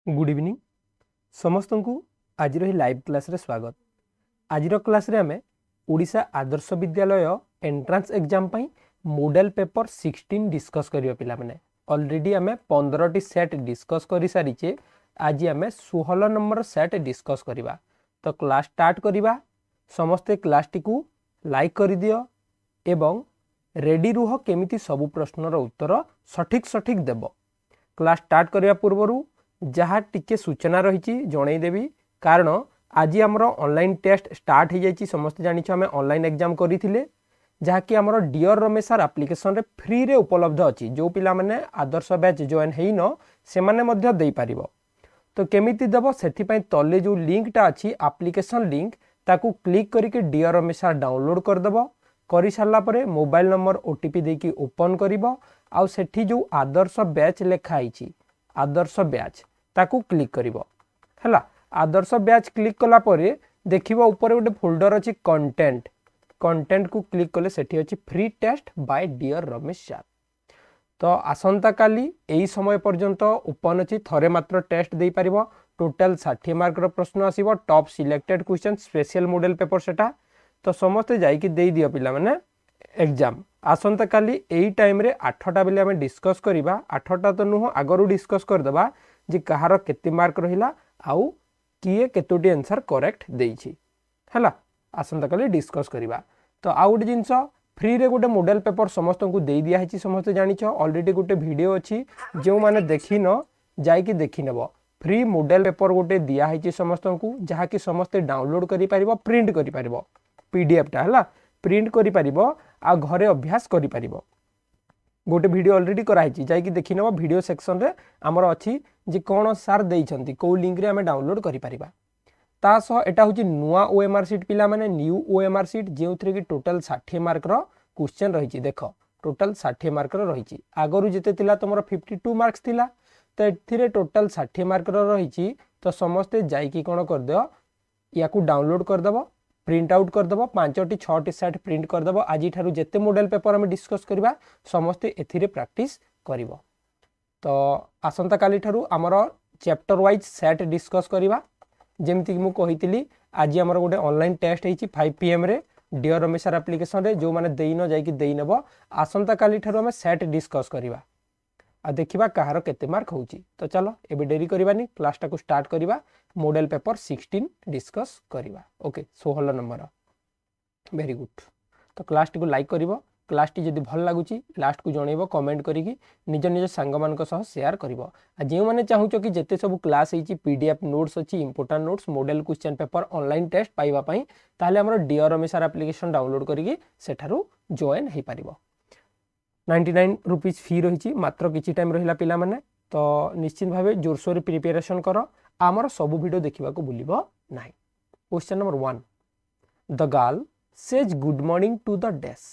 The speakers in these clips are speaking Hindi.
गुड इवनिंग समस्त को आज लाइव क्लास रे स्वागत। आज क्लास रे आमे ओडिशा आदर्श विद्यालय एंट्रांस एग्जाम पई मॉडल पेपर 16 डिस्कस करियो पिला माने। ऑलरेडी आमे 15 टी सेट डिस्कस करि सारिचे। आज आमे 16 नंबर सेट डिस्कस करिबा। तो क्लास स्टार्ट करिबा। समस्त क्लास टी को लाइक करि दियो एवं रेडी रुह केमिति सब प्रश्नर उत्तर सठिक सठिक देबो। क्लास स्टार्ट करिया पूर्वरु जहाँ टिके सूचना रही जन देवी कारण आज आमर ऑनलाइन टेस्ट स्टार्ट हो जाए। समस्त जानी आम ऑनलाइन एग्जाम करते जहाँकि आमर डियर रमेश सर एप्लिकेशन रे फ्री रे उपलब्ध अच्छी। जो पिला माने आदर्श बैच जॉइन है न से माने दे पारिबो। तो केमिति देबो सेथिपई तले जो लिंकटा अच्छी एप्लिकेशन लिंक ताकू क्लिक करके डियर रमेश सर डाउनलोड कर देबो। करि सारला परे मोबाइल नंबर ओटीपी देकी ओपन करिवो। आउ सेठी जो आदर्श बैच लेखा आइछि आदर्श बैच ताकू क्लिक करिवो हला। आदर्श बैच क्लिक कला परे देखिबो ऊपर गोटे फोल्डर अछि कंटेंट। कंटेंट को क्लिक कले सेठी अछि free test by dear Ramesh sir. तो आसंता काली एई समय पर्यंत ओपन अछि थरे मात्र टेस्ट देई परिबो। टोटल 60 मार्क रो प्रश्न आसीबो। Top selected question special model paper सेटा। तो समस्त जाईकी देई दियो पिला माने एग्जाम। आसंता काली एई टाइम रे 8टा बेले हम डिस्कस करिबा। 8टा तो नुह आगरु डिस्कस कर देबा जे कहार केते मार्क रहिला आउ किए केतोटी आंसर करेक्ट देइछि हला। आसंता काली डिस्कस करिबा। तो आउ गोटे जिंस फ्री रे गोटे मॉडल पेपर समस्त को दे दिया है। समस्त जानिछ ऑलरेडी गोटे वीडियो अछि जो माने देखिन जाईकी देखि नेबो। फ्री मॉडल पेपर गोटे दिया है समस्त को जहा कि समस्त डाउनलोड करि परिबो प्रिंट करि परिबो। पीडीएफ टा हला प्रिंट करि परिबो आ घरे अभ्यास करि परिबो। गोटे वीडियो ऑलरेडी कराई जाइए देखी नब वीडियो सेक्शन रे आमर अच्छी जे कौन सार देइछंती को लिंक रे हमें डाउनलोड करि परिबा। ता सह एटा होची नुआ ओएमआर सीट पिला माने न्यू ओएमआर सीट जेउथरे कि टोटल 60 मार्क रो क्वेश्चन रहिछि। देखो टोटल 60 मार्क रो रहिछि। आगरु जेते तिला तमरो 52 मार्क्स थिला तो एथिरे टोटल 60 मार्क रो रहिछि। तो समस्ते जाइकी कोन कर दियो याकू डाउनलोड कर दबो प्रिंट आउट कर दबो। 5टी 6टी सेट प्रिंट कर दबो। आज ठारू जेते मॉडल पेपर हम डिस्कस करबा समस्ते एथिरे प्रैक्टिस करिवो। तो आसंता काली ठारू हमर चैप्टर वाइज सेट डिस्कस करबा। जेमति मु कहितली आज हमर गोटे ऑनलाइन टेस्ट हेछि 5 pm रे डियर रमेश सर एप्लिकेशन रे जो माने देइनो जाईकी देइ नेबो। आसंता काली ठारू हम सेट डिस्कस करबा आ देखिबा कहार केते मार्क होउची। तो चलो एबे देरी करबानी क्लास टा को स्टार्ट करबा। मॉडल पेपर 16 डिस्कस करबा। Okay 16 number very good. तो क्लास टी को लाइक करिवो। क्लास टी जदि भल लागुची लास्ट को जणैबो कमेंट करिकी निज निज सांग मानक सह शेयर करिवो। आ जे माने चाहुचो कि जेते सब क्लास हेची पीडीएफ नोट्स अछि important notes model question paper online test पाइबा पई ताले हमर dear Ramesh sir application download करिकी सेठारु जॉइन हे पारिबो। 99 रुपीज फी रही मात्र किछि टाइम रहिला पिला माने। तो निश्चित भावे जोरसोर प्रिपरेशन करो। आमर सब वीडियो देखा भूलिबो नाही। Question number 1 the girl says good morning to the dash.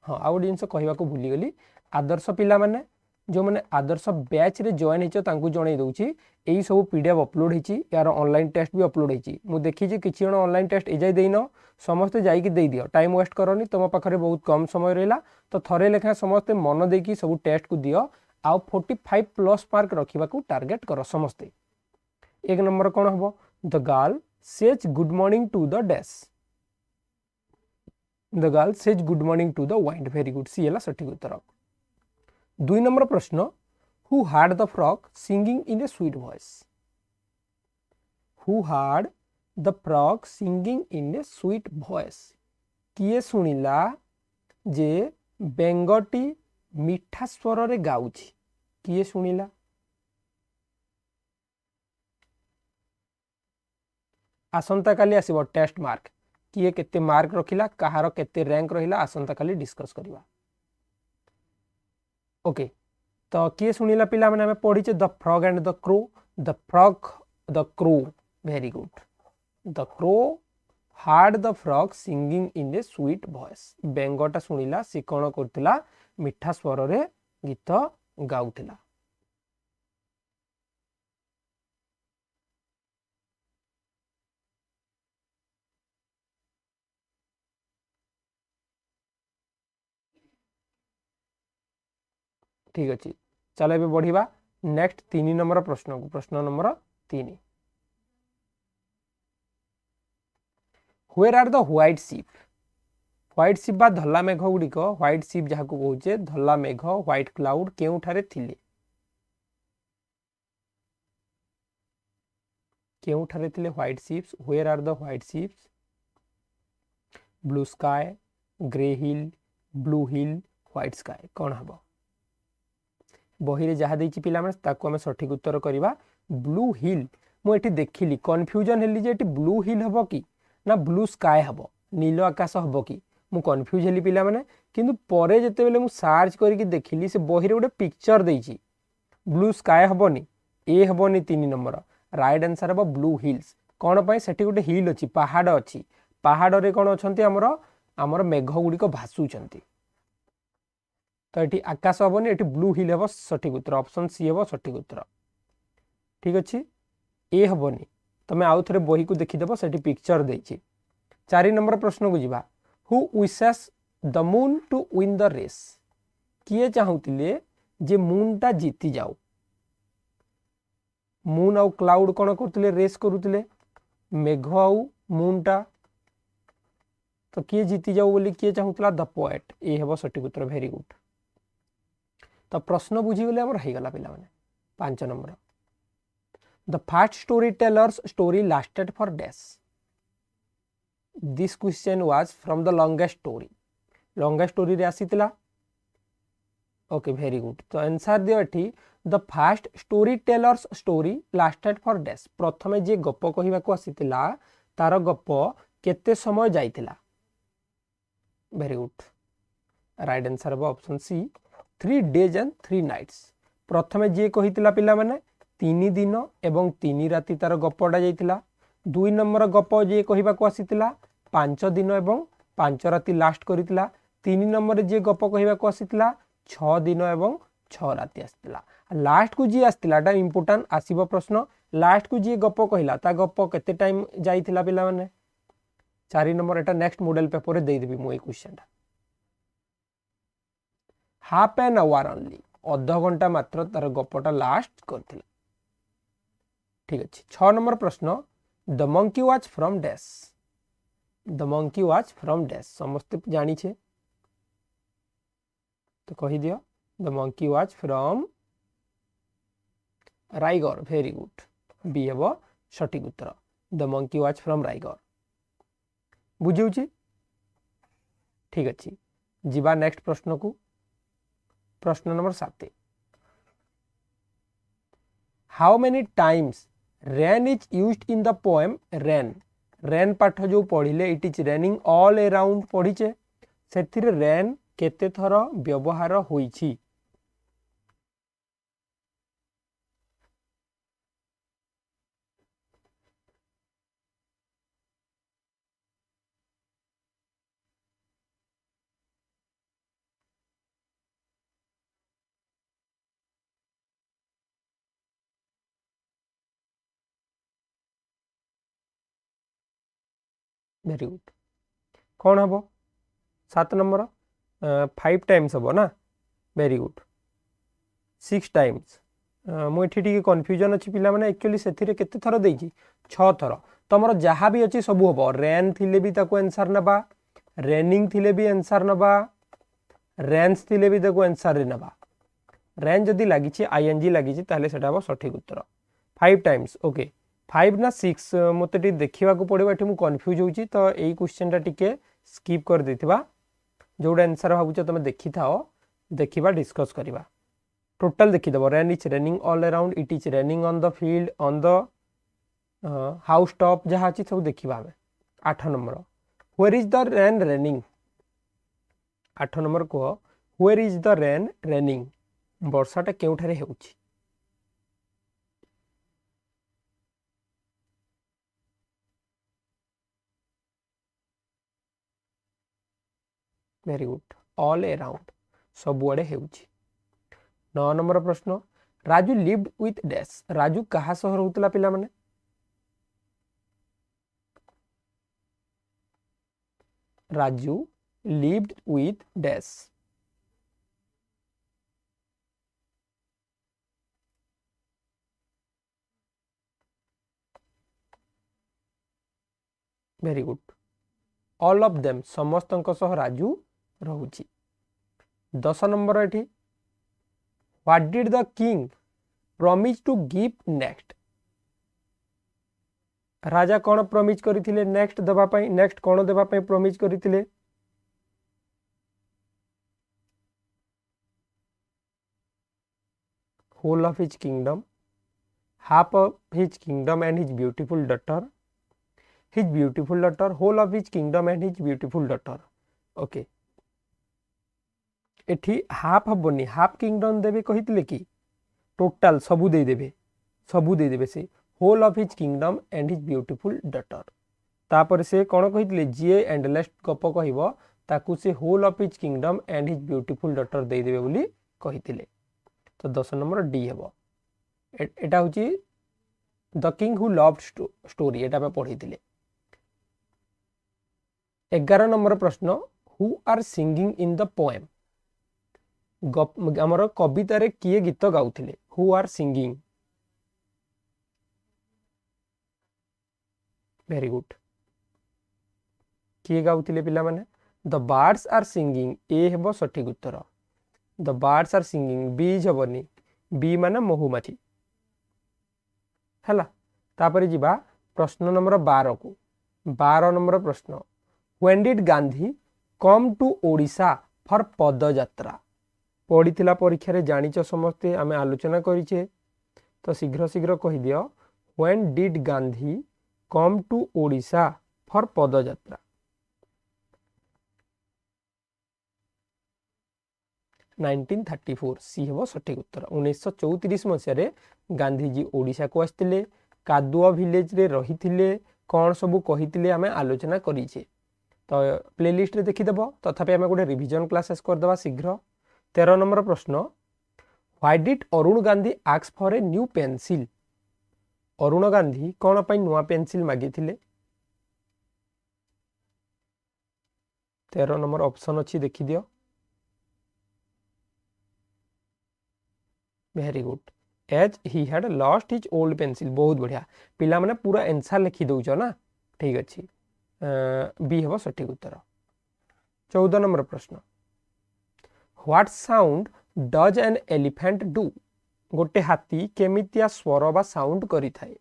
हाँ आउ जिनस कहवा को भूली गली आदर्श पिला माने जो माने आदर्श बैच रे जॉइन हेचो तांकू जणै दउची एई सब पीडीएफ अपलोड हेची। यार ऑनलाइन टेस्ट भी अपलोड हेची। मु देखि जे किछि जण ऑनलाइन टेस्ट एजाय देइनो समस्त जाईकी देइ दियो। टाइम वेस्ट करनी तुम पाखरे बहुत कम समय रहिला। तो थरे लेखा समस्त मन देकी सब टेस्ट को दियो आउ 45 प्लस मार्क रखिबा को टारगेट करो समस्ते। एक नंबर कौन हबो the girl says good morning to the dash. The girl says good morning to the wind. Very good C हला सठिक उत्तर। 2 नंबर प्रश्न who heard the frog singing in a sweet voice. Who heard the frog singing in a sweet voice. किए सुनिला जे बेंगटी मीठा स्वर रे गाउछि। किए सुनिला आसंता काली आसीबो टेस्ट मार्क। किए केते मार्क रखिला कहार केते रैंक रहिला आसंता काली डिस्कस करबा। ओके तो किए सुनिला पिला माने हमें पढिचे the frog and the crow. The frog the crow very good. The crow heard the frog singing in a sweet voice. बेंगटा सुनिला सी कोन करथिला मिठा स्वर रे गीत गाउथिला। ठीक अच्छे चलो ए बढ़िया नेक्स्ट 3 नंबर प्रश्न को प्रश्न number 3 where are the white ship बा धला मेघ गुड़िक व्हाइट शिप जहाँ को कहे धला मेघ व्हाइट क्लाउड केउठारे थिले केउठारे थिले white ships where are the white ships blue sky grey hill blue hill white sky कौन हम बही रे जहाँ देछि पिला माने ताको हम सठिक उत्तर करबा ब्लू हिल मु एठी देखिली कन्फ्यूजन हेली जे एठी ब्लू हिल हबो कि ना ब्लू स्काई हबो नील आकाश हबो कि मु कन्फ्यूज हेली पिला माने किंतु परे जते बेले मु सर्च करके देखिली से बही रे गोटे पिक्चर देछि ब्लू स्काई हबोनी ए हबोनी 3 नंबर राइट आंसर हबो ब्लू हिल्स कोन पय सेठी गोटे हिल अछि पहाड़ रे कोन अछंती हमर मेघ गुडी को भासु छंती तो ये आकाश हेनी ये ब्लू हिल हम सठिक उत्तर ऑप्शन सी हम सठिक उत्तर ठीक अच्छे ए हेनी तुम आउ थे बही को देखीदेव से पिक्चर देछि 4 नंबर प्रश्न को जीवा who wishes the moon to win the race किए चाहूले जे मून टा जीति जाऊ मून आउ क्लाउड कौन करते रेस करुले मेघ आउ मून टा तो किए जीति जाऊ बोली किए चाहूला द पोएट ए हम सठिक उत्तर वेरी गुड तो प्रश्न बुझीगले आम रहीगला पिला माने 5 number the fast story tellers story lasted for dash this question was from the longest story रे आसीतिला ओके वेरी गुड तो आंसर दियो एठी the fast story tellers story lasted for dash प्रथमे जे गप कहिबा को आसीतिला तार गप केते समय जाइतिला वेरी गुड राइट आंसर हो option C 3 days and 3 nights प्रथमे जे कहितिला पिला माने 3 दिन एवं 3 राति तार गपडा जाइतिला 2 नंबर गप जे कहिबा को आसीतिला 5 दिन एवं 5 राति लास्ट करितिला 3 नंबर जे गप कहिबा को आसीतिला 6 दिन एवं 6 राति आसीतिला लास्ट को जे आसीतिला टा इंपोर्टेंट आसीबो प्रश्न लास्ट को जे गप कहिला ता गप केते टाइम जाइतिला पिला माने 4 नंबर एटा नेक्स्ट मॉडल पेपर रे देई देबी मु ए क्वेश्चन टा हाफ एन आवर ओनली अध घंटा मात्र तार गपटा लास्ट करथिला ठीक अछि 6 नंबर प्रश्न the monkey was from dash समस्त जानी छे तो कहि दियो the monkey was from Raigarh very good B हेबो सठिक उत्तर the monkey was from Raigarh बुझिउची ठीक अछि जीवा नेक्स्ट प्रश्न को प्रश्न number 7 how many times rain is used in the poem rain पाठ जो पढ़िले it is raining all around पढ़ीचे सेथिरे रेन केते थर व्यवहार होईछि वेरी गुड कौन हम 7 नंबर 5 टाइम्स हम ना वेरी गुड 6 टाइम्स मुझे टी कन्फ्यूजन अच्छी पिला माने एक्चुअली से केते थर देछि 6 थर तुम जहाँ भी अच्छी सब हम रेन थिले भी ताको आंसर नबा रेनिंग थिले भी आंसर नबा रेन्स थिले भी ताको आंसर रे नबा रेन जदि लागिछि आईएनजी लागिछि ताले सेटा हो सठिक उत्तर 5 टाइम्स ओके 5 ना 6 मते टी देखिबा को पड़िबा एठी मु कंफ्यूज होउची तो एई क्वेश्चन टा टिके स्किप कर देथिबा जोडा आंसर भाबुछ तुम देखि थाओ देखिबा डिस्कस करिबा टोटल देखि दबो rain is raining all around it is raining on the field on the house top जहा अछि सब देखिबा हमें 8 number where is the rain raining 8 number को where is the rain raining वर्षाटा केउठारे हेउची वेरी गुड ऑल अराउंड सबुआड़े हेउची 9 नंबर प्रश्न Raju lived with dash Raju कहा सह रहउतला पिला माने Raju lived with dash very good all of them समस्त राजू रोची 10 नंबर एठी what did the king promise to give next राजा कौन प्रॉमिस करथिले नेक्स्ट देबा पई नेक्स्ट कौन देबा पई प्रॉमिस करथिले whole of his kingdom half of his kingdom and his beautiful daughter whole of his kingdom and his beautiful daughter okay एठी हाफ हबनी हाफ किंगडम देबे कहितले कि टोटल सबु दे देबे से whole of his kingdom and his beautiful daughter तापर से कोन कहितले जे एंडलेस गप कहइबो ताकू से whole of his kingdom and his beautiful daughter दे देबे बोली कहितले तो 10 नंबर डी हेबो एटा होची the king who loved story एटा पे पढितले 11 नंबर प्रश्न who are singing in the poem आमर कवितारे किए गीत गाउथिले who are singing very good किए गाउथिले पिला माने the birds are singing A हेबो सठिक उत्तर the birds are singing B जबनी बी माने महुमाछी हला तापरे जिबा प्रश्न नंबर 12 को 12 नंबर प्रश्न when did Gandhi come to Odisha for पदयात्रा पढ़ी परीक्षा रे जानिच समस्ते आमे आलोचना करिछे तो शीघ्र शीघ्र कहि दियो when did Gandhi come to Odisha for पदयात्रा 1934 सी हेबो सठिक उत्तर 1934 मसिया रे गांधी जी ओडिशा को आस्तिले कादुआ विलेज रे रहिथिले कोन सबु कहिथिले आमे आलोचना करिछे तो प्लेलिस्ट रे देखि देबो तथापि आमे गोटे रिवीजन क्लासेस कर देबा शीघ्र 13 नंबर प्रश्न why did Arun Gandhi ask for a new pencil Arun Gandhi कोन पई नुआ पेंसिल मागिथिले 13 नंबर ऑप्शन अछि देखि दियो very good as he had lost his old pencil बहुत बढ़िया पिला माने पूरा आंसर लिखि दउछो ना ठीक अछि बी हेबो सठिक उत्तर 14 नंबर प्रश्न what sound does an elephant do गोटे हाथी केमितिया स्वर बा साउंड करि थाए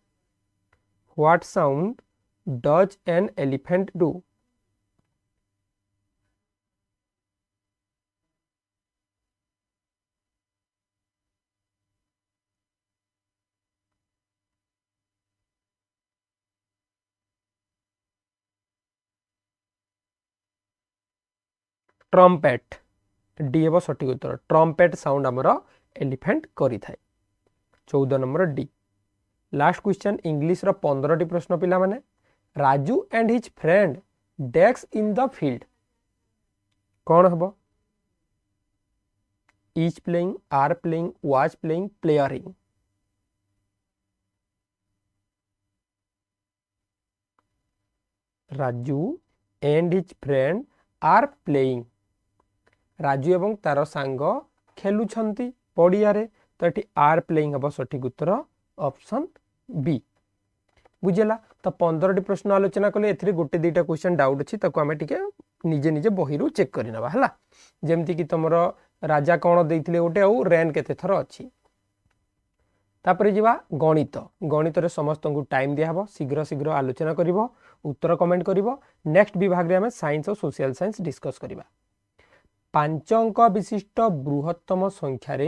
what sound does an elephant do trumpet D हेबो सठिक उत्तर ट्रम्पेट साउंड आमर एलिफेंट करि थाए 14 number D last question English रो 15 टी प्रश्न पिला माने राजू एंड हिज फ्रेंड डेक्स इन द फील्ड कौन हेबो is playing are playing was playing प्लेयरिंग Raju and his friend are playing Raju एवं तार सांग खेलुछंती पड़िया रे तो ये आर प्लेइंग हम सठिक उत्तर ऑप्शन बी बुझेला तो 15 टी प्रश्न आलोचना कले एथरे गोटे दुईटा क्वेश्चन डाउट अछि ताको हमें टिके निजे निजे बही रु चेक करनबा हला जेमति कि तमरो राजा कोन देइथिले गोटे और रेन केते थर अछि तापरे जिबा गणित गणित रे समस्त को टाइम दिया हबो शीघ्र शीघ्र आलोचना करिवो उत्तर कमेंट करिवो नेक्स्ट विभाग रे हमें साइंस और सोशल साइंस डिस्कस करिवा 5 अंक विशिष्ट बृहत्तम संख्या रे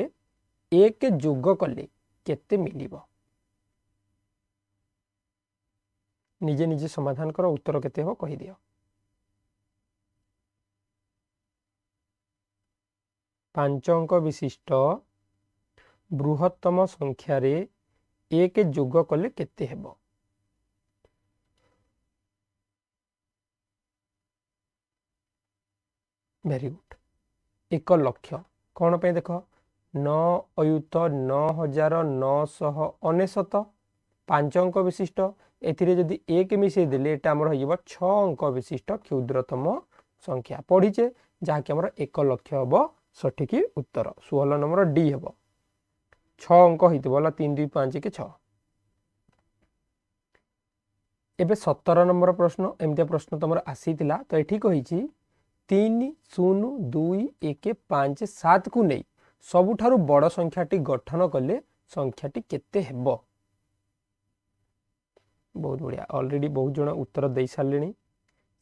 एक जोग कले केते मिलिबो निजे निजे समाधान करो उत्तर केते हो कहि दियो 5 अंक विशिष्ट बृहत्तम संख्या रे एक जोग कले केते हेबो वेरी गुड 1 लक्ष कौन पे देख 9 अयुत 9999 5 अंक विशिष्ट एथिरे जदि एक मिसे देले एटा हमर होइबो 6 अंक विशिष्ट क्षुद्रतम संख्या पढिचे जाके हमर 1 लक्ष हबो सठिक उत्तर 16 नंबर डी हबो 6 अंक हित बोला 3 2 5 के 6 एबे 17 नंबर प्रश्न एमती प्रश्न तुम आसी तो ये कही 3 0 2 1 5 7 को नहीं सबुठारु बड़ संख्याटी गठन कले संख्याटी केते हेबो। बहुत बढ़िया ऑलरेडी बहुत जन उत्तर दे सारे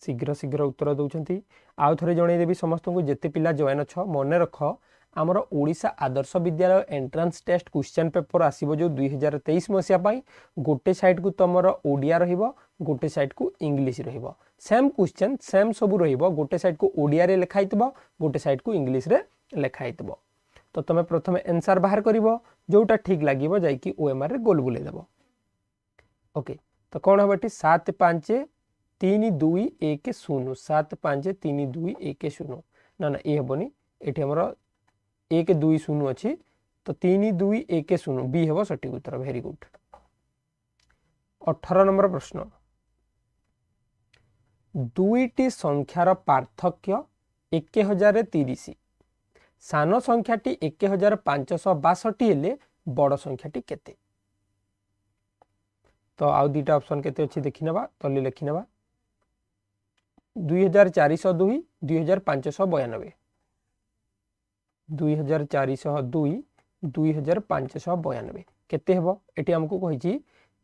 शीघ्र शीघ्र उत्तर दौरान आउ थे जनईदेवी समस्त को जिते पिला जॉइन अच्छ मन रख आमर Odisha Adarsh Vidyalaya entrance test question paper आसीबो जो 2023 मसीहा पाई गोटे साइड को तुमर ओडिया रहिबो गोटे साइड को इंग्लिश रहिबो सेम क्वेश्चन सेम सब रहिबो गोटे साइड को ओडिया रे लिखा हितबो गोटे साइड को इंग्लिश रे लिखा हितबो। तो तुम प्रथम आंसर बाहर करिवो जोटा ठीक लागिवो जाई कि ओएमआर रे गोल बुले देबो। ओके तो कौन हम 7 5 3 2 1 0 7 5 3 2 1 0 ना ना ये हेबनी एठी हमर 1 2 0 अच्छी तो 3 2 1 0 बी हेबो सटीक उत्तर। Very good. 18 नंबर प्रश्न दुईटी संख्यार पार्थक्य 1030 सान संख्याटी 1562 हेले बड़ संख्याटी केते। तो आउ दीटा ऑप्शन केते अछि देखि नबा तले लिखि नबा 2402 2592 2402 2592 केते हेबो एटी हमकु कहिछि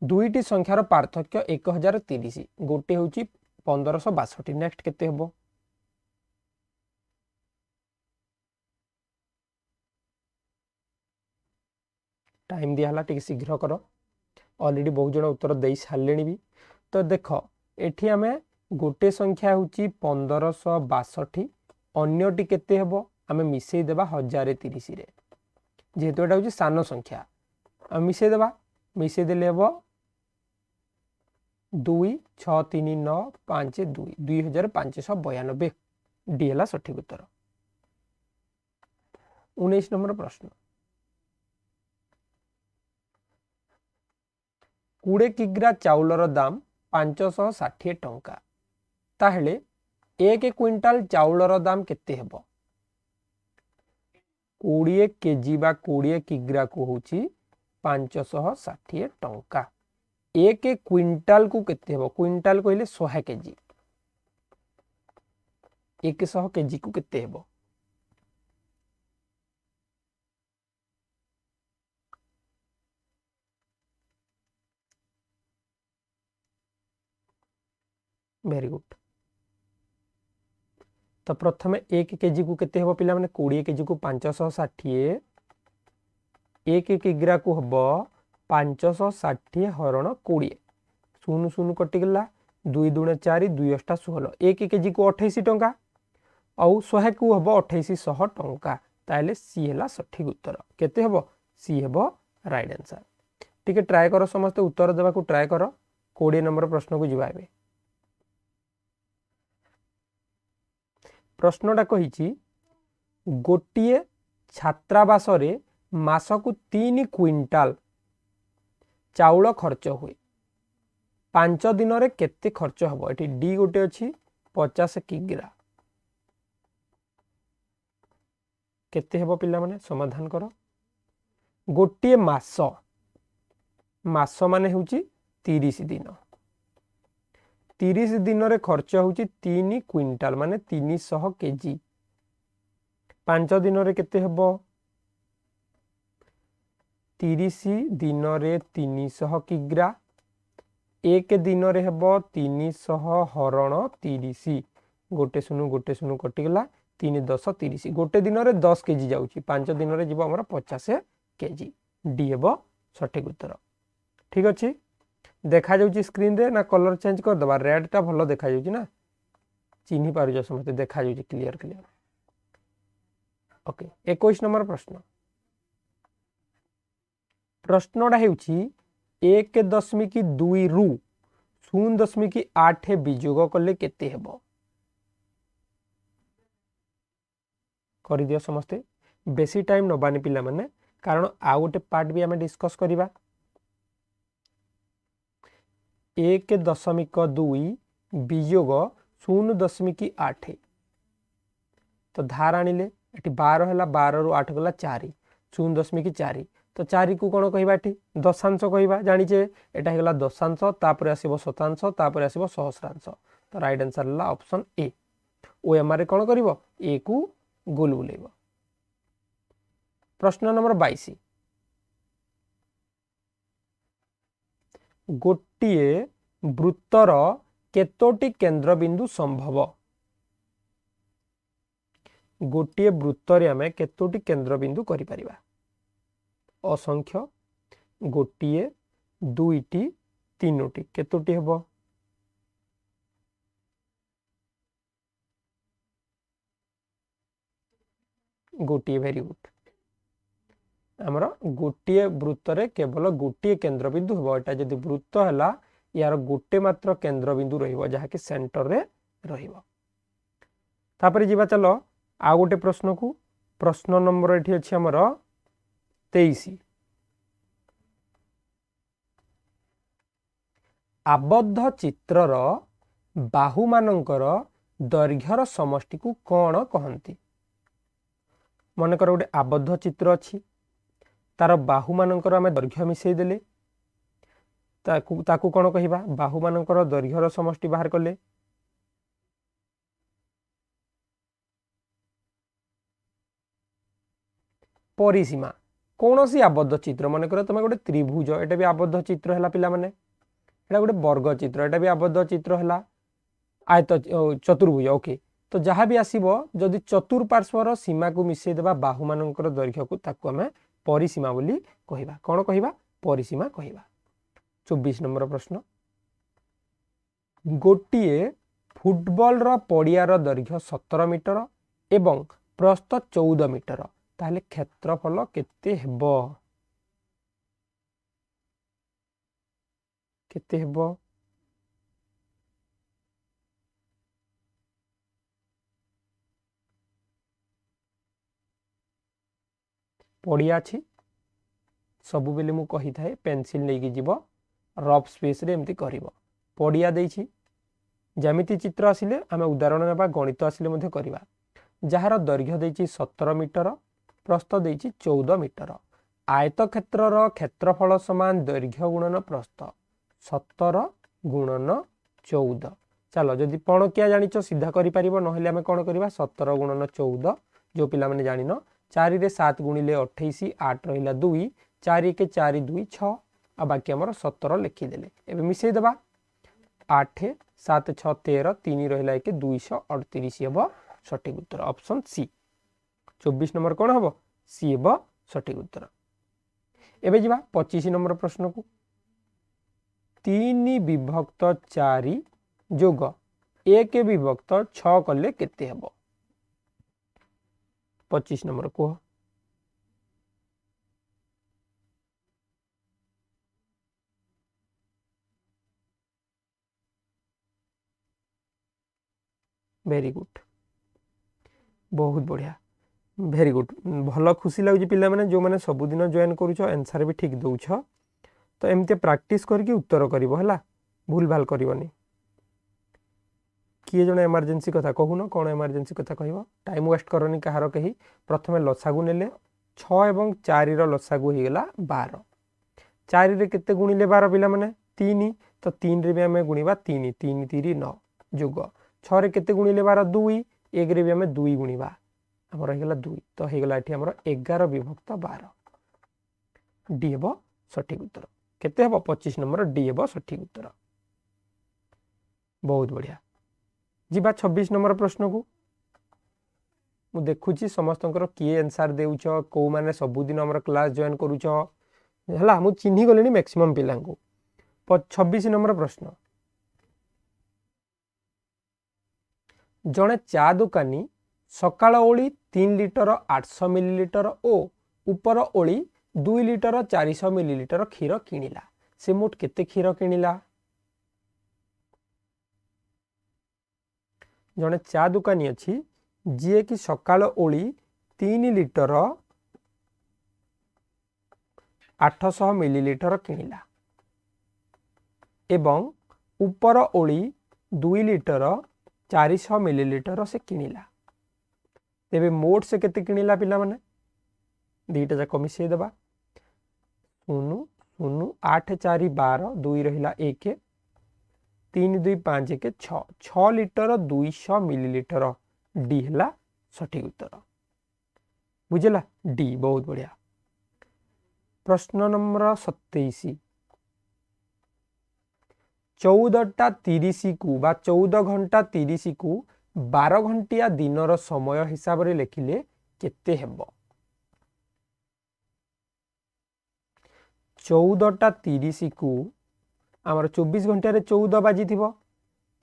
दुईटी संख्यार पार्थक्य 1030 गोटे होछि 1562 नेक्स्ट केते हेबो टाइम दिया हला टिक शीघ्र करो ऑलरेडी बहुत जन उत्तर दे सारे भी। तो देख एठी आमे गोटे संख्या होची 1562 अन्यटी केते हेबो आमे मिसई देबा 1030 रे जेहेतु एटा होची सान संख्या आमे मिसई देबा मिसई देले हेबो 2 6 3 9 5 2 2592 डी हला सठिक उत्तर। 19 नंबर प्रश्न 20 किग्रा चाउलर दाम 560 टंका ताहेले 1 क्विंटाल चाउलर दाम केते हेबो 20 केजी बा 20 किग्रा को होची 560 टंका 1 क्विंटाल को केते हेबो क्विंटाल कहले 100 केजी 100 केजी को केते हेबो वेरी गुड। तो प्रथम 1 केजी को केते हेबो पिला माने 20 केजी को 560 1 किग्रा को हेबो 560 हरण 20 शून्य शून्य कटि गला 2 दूणे 4 2 8 16 1 केजी को 28 टंका आउ 100 को हेबो 2800 टंका ताले सी हला सठिक उत्तर केते हेबो सी हेबो राइट आंसर। ठीक है ट्राई करो समस्त उत्तर देबा को ट्राई करो 20 नंबर प्रश्न को जिवाबे। प्रश्नटा कही गोटे छात्रावास रे मासकु 3 क्विंटाल चाउल खर्च हुए 5 दिन रे केते खर्च हबो एठी डी गोटे अछि 50 किग्रा केते हेबो पिला माने समाधान करो गोटे मास मास माने होची 30 दिन 30 दिन रे खर्च होची 3 क्विंटाल माने 300 केजी 5 दिन रे केते हेबो 30 दिन रे 300 किग्रा 1 दिन रे हेबो 300 हरण 30 गोटे शून्य कटि गला 3 10 30 गोटे दिन रे 10 केजी जाउची 5 दिन रे जीवो हमर 50 केजी डी हेबो सठिक उत्तर। ठीक अछि देखा जाउची स्क्रीन रे ना कलर चेंज कर दबा रेड टा भलो देखा जाउची ना चिन्ही पारु जो समते देखा जाउची क्लियर क्लियर। ओके 21 नंबर प्रश्न प्रश्नटा हेउची 1.2 रु 0.8 विजोग कले केते हेबो करि दियो समस्ते बेसी टाइम नबानी पिला माने कारण आ गोटे पार्ट भी हमें डिस्कस करिबा 1.2 विजोग 0.8 तो धार आनिले एटी 12 हैला 12 रु 8 गला 4 0.4 तो 4 को कौन कहवा एठी दशांश कहवा जानिचे एटा हेगला दशांश तापर आसीबो शतांश तापर आसीबो सहस्रांश तो राइट आंसर हला ऑप्शन ए ओएमआर कौन करिवो ए को गोल बुलेइबो। प्रश्न नंबर 22 गोटिए वृत्तर केतोटी केंद्रबिंदु संभव गोटिए वृत्तर आमे केतोटी केंद्रबिंदु करि परिबा असंख्य गोटिए दुईटी तीनोटी केतोटी हेबो गोटिए वेरी गुड आमर गोटे वृत्तर केवल गोटे केंद्रबिंदु हम एटा जदि वृत्त है यार गोटे मात्र केंद्रबिंदु रही सेंटर रे रहिबो। तापर जीवा चलो आ गोटे प्रश्न को प्रश्न नंबर एठी अछि हमर 23 आबद्ध चित्रर बाहु मानकर दैर्घ्यर समष्टि को कौन कहंती मनकर गोटे आबद्ध चित्र अछि तार बाहु मानकर आमे दैर्घ्य मिसई देले ताकू कौन कहिबा बाहु मानकर दैर्घ्यर समष्टि बाहर कले परिसीमा कौन सी आबद्ध चित्र मनकर तुम गोटे त्रिभुज एटा भी आबद्ध चित्र है पिला माने एटा गोटे वर्ग चित्र एटा भी आबद्ध चित्र है आयत चतुर्भुज ओके तो जहाँ भी आसीबो जदि चतुर्पार्श्वर सीमा को मिसई देबा बाहु मानकर दैर्घ्य को ताकू आमे परिसीमा बोली कहिबा कौन कहिबा परिसीमा कहिबा। 24 नंबर प्रश्न गोटिए फुटबॉल रो पड़ियार दैर्घ्य 17 मीटर एवं प्रस्थ 14 मीटर ताले क्षेत्रफल केते हेबो केते हेबो पड़िया अछि सबु बेले मु कही थाए पेंसिल लेके जीव रफ स्पेस रे एमती करिवो पड़िया देछि ज्यामिति चित्र आसिले आमे उदाहरण नेबा गणित आसिले मध्ये करिवा जहार दैर्घ्य देछि 17 मीटर प्रस्थ देछि 14 मीटर आयत क्षेत्रर क्षेत्रफल समान दैर्घ्य गुणन प्रस्थ 17 गुणन 14 चलो जदि पणकिया जानिचो सीधा करि परिबो नहले आमे कोन करिवा 17 गुणन 14 जो पिला माने जानिनो 4 रे 7 गुणिले 28 8 रहिला 2 4 के 4 2 6 आ बाकी हमर 17 लिखि देले एबे मिसई देबा 8 7 6 13 3 रहिला के 238 हेबो सठिक उत्तर ऑप्शन सी 24 नंबर कोन हेबो सी हेबो सठिक उत्तर। एबे जिबा 25 नंबर प्रश्न को 3 विभक्त 4 जोग 1 विभक्त 6 कले केते हेबो 25 नंबर को वेरी गुड बहुत बढ़िया वेरी गुड भल खुशी लगुच पिला माने जो माने सबुदिन जॉइन करूछ आंसर भी ठीक दउछ तो एमते प्रैक्टिस करके उत्तर करिवो हला भूल भाल करिवनी किए जने इमरजेंसी कथा कहून कौन इमरजेंसी कथा कहबो टाइम वेस्ट करनी कहार कही प्रथमे लसागु नेले 6 एवं 4 रो लसागु हो गेला 12 4 रे केते गुणिले 12 पिला माने 3 तो 3 रे भी हमें गुणिबा 3 3 3 9 जोग 6 रे केते गुणिले 12 2 1 रे भी हमें 2 गुणिबा हमर हो गेला 2 तो हो गेला एठी हमर 11 विभक्त 12 डी हेबो सठिक उत्तर केते हेबो 25 नंबर डी हेबो सठिक उत्तर बहुत बढ़िया जीवा 26 नंबर प्रश्न को मु देखुची समस्तंकर किए आंसर देउछ को माने सबुदिन हमर क्लास जॉइन करूछ हला मु चिन्ही गलेनी मैक्सिमम पिला को 26 नंबर प्रश्न जणे चा दुकानी सकाळ ओळी 3 लिटर 800 मिलीलीटर और ऊपर ओळी 2 लिटर 400 मिलीलीटर क्षीर किनिला से मोट केते क्षीर किनिला जने चा दुकानी अच्छी जी कि सकाळ ओळी 3 लिटर 800 मिलीलीटर किनिला एवं ऊपर ओळी 2 लिटर 400 मिलीलीटर से किनिला तेबे मोट से केते किनिला पिला माने दीटा जाक मिसई देबा शून्य शून्य 8 4 12 2 रहा 1 3 2 5 1 6 6 लिटर 200 मिलीलिटर डी है सठिक उत्तर बुझेगा डी बहुत बढ़िया। प्रश्न नंबर 27 14:30 को बा 14:30 को 12 घंटिया दिनर समय हिसाब रे लिखिले केते हेबो 14:30 को आमर 24 घंटा रे 14 बाजी थिबो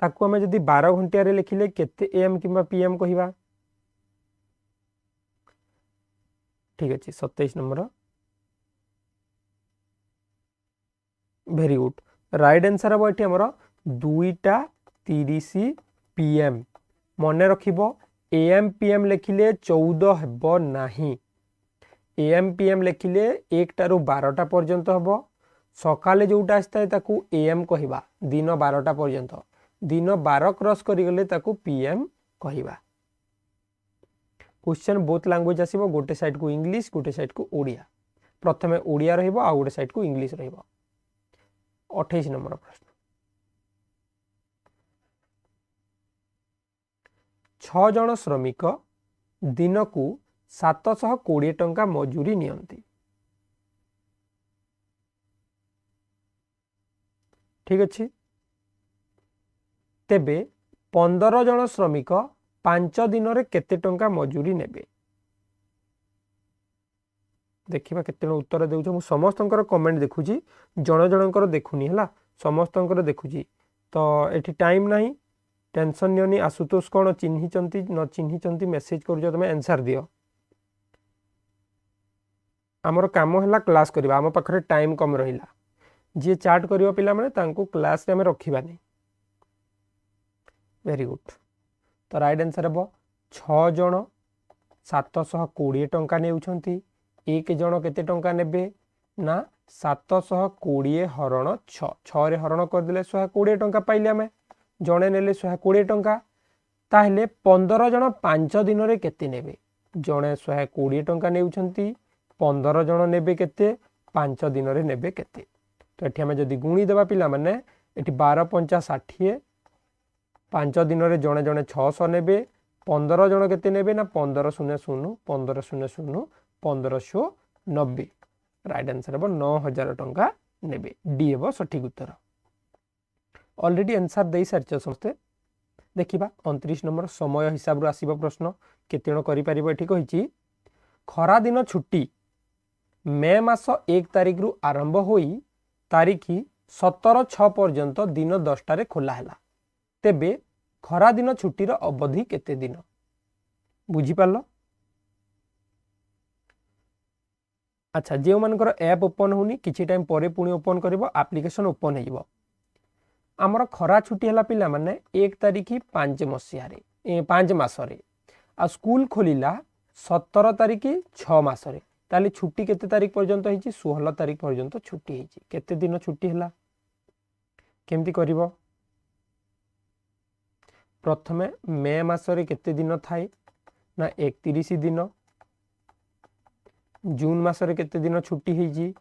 ताकू हमें जदि 12 घंटिया रे लिखिले केते एम किबा पीएम कहिबा ठीक अछि 27 number very good right answer हम एठी हमर 2:30 पीएम मन रखिबो एएम पीएम लिखिले 14 हेबो नाही एएम पीएम लिखिले 1 टारू 12टा पर्यंत हेबो सकाले जोटा आस्ताय ताकू एएम कहिबा दिन 12टा पर्यंत दिन 12 क्रॉस करि गले ताकू पीएम कहिबा। क्वेश्चन बोथ लैंग्वेज आसीबो गोटे साइड को इंग्लिश गोटे साइड को ओडिया प्रथमे ओडिया रहिबो आ गोटे साइड को इंग्लिश रहिबो। 28 नंबर प्रश्न 6 जन श्रमिक दिन को 720 टंका मजूरी नियंती ठीक अच्छे तेबे 15 जन श्रमिक 5 दिन रे केते टंका मजूरी नेबे देखिबा केते उत्तर देउछ मु समस्तंकर कमेंट देखुची जण जणकर देखुनी हला समस्तंकर देखुची तो एठी टाइम नाही टेंशन नियोनी आशुतोष कोन चिन्हि चंती न चिन्हि चंती मेसेज करजो तमे आंसर दियो हमर काम हला क्लास करबा हम पाखरे टाइम कम रहिला जे चार्ट करियो पिला माने तांको क्लास रे हम रखिबा नै वेरी गुड तो राइट आंसर हेबो 6 जण 720 टंका नेउछंती एक जन केते टंका नेबे ना 720 हरण 6 6 रे हरण कर दिले 120 टंका पाइले हमें जणे नेले 120 टंका ताहले 15 जन 5 दिन रे केते नेबे जणे 120 टंका नेउछंती 15 जन नेबे केते 5 दिन रे नेबे केते तो एठी हमें जदी गुणी देबा पिला माने एठी 12 5 60 5 दिन रे जणे जणे 600 नेबे 15 जन केते नेबे ना 15 0 0 15 0 0 1590 राइट आंसर हम 9000 टंका नेबे डी हेबो सठिक उत्तर ऑलरेडी आंसर दे सारछ समस्ते देखिबा 29 नंबर समय हिसाब रो आसीबो प्रश्न केते जण करि परिबो एठी कहिची खरा दिन छुट्टी मे मास 1 तारिख रु आरंभ होई तारिखी 17/6 पर्यंत दिन 10टा रे खोला हैला तेबे खरा दिन छुट्टी रो अवधि केते दिन बुझी पालो अच्छा जे मानकर ऐप ओपन होनी किछि टाइम परे पुणी ओपन करिवो एप्लीकेशन ओपन हेइबो हमर खरा छुट्टी हला पिला माने 1 तारिख 5 मसिया रे 5 मास रे आ स्कूल खोलिला 17 तारिख 6 मास रे ताली छुट्टी केते तारिख पर्यंत हेची 16 तारिख पर्यंत छुट्टी हेची केते दिन छुट्टी हला केमती करिवो प्रथमे मे मास रे केते दिन थाए ना 31 दिन जून मास रे केते दिन छुट्टी हेची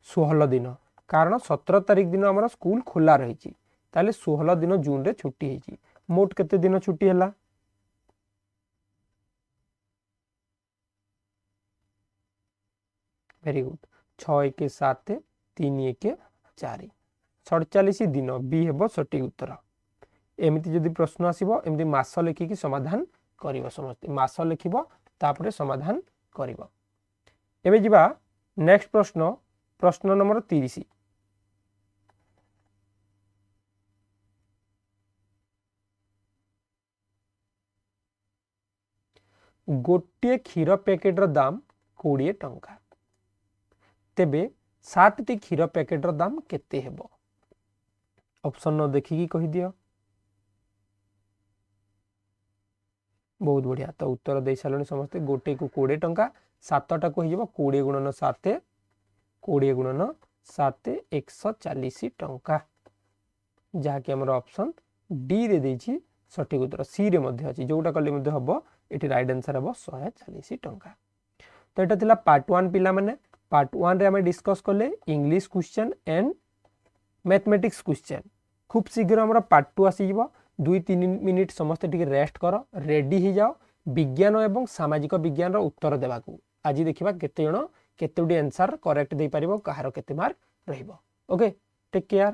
16 दिन कारण 17 तारिख दिन हमर स्कूल खोला रहिची ताले 16 दिन जून रे छुट्टी हेची मोट केते दिन छुट्टी हला वेरी गुड 6 1 7 3 1 4 47 दिन बी हेबो सटीक उत्तर एमिति जदि प्रश्न आसीबो एमिति मास लेखि कि समाधान करिवो समस्त मास लेखिबो तापरे समाधान करिवो एबे जिबा नेक्स्ट प्रश्न प्रश्न नंबर 30 गोटे क्षीर पैकेट रो दाम 20 टंका तेबे 7 टी क्षीर पैकेट रो दाम केते हेबो ऑप्शन न देखि कि कहि दियो बहुत बढ़िया तो उत्तर दे सालनी समस्ते गोटे को 20 टंका 7टा को हिजबो 20 गुणन 7 20 गुणन 7 140 टंका जहा कि हमर ऑप्शन डी रे देछि सठिक उत्तर सी रे मध्ये अछि जोटा कले मध्ये हबो एठी राइट आंसर हबो 140 टंका तो एटा थिला पार्ट 1 पिला माने पार्ट 1 रे आमे डिस्कस कले English question and mathematics question. खूब शीघ्र हमरा पार्ट 2 आसी जीवो। 2-3 मिनिट समस्त टिके रेस्ट करो, रेडी हो जाओ विज्ञान एवं सामाजिक विज्ञान रो उत्तर देबाकू। आज देखिबा केते जण केतेडी आंसर करेक्ट दे पारिबो, कहारो केते मार्क रहिबो। Okay, take care.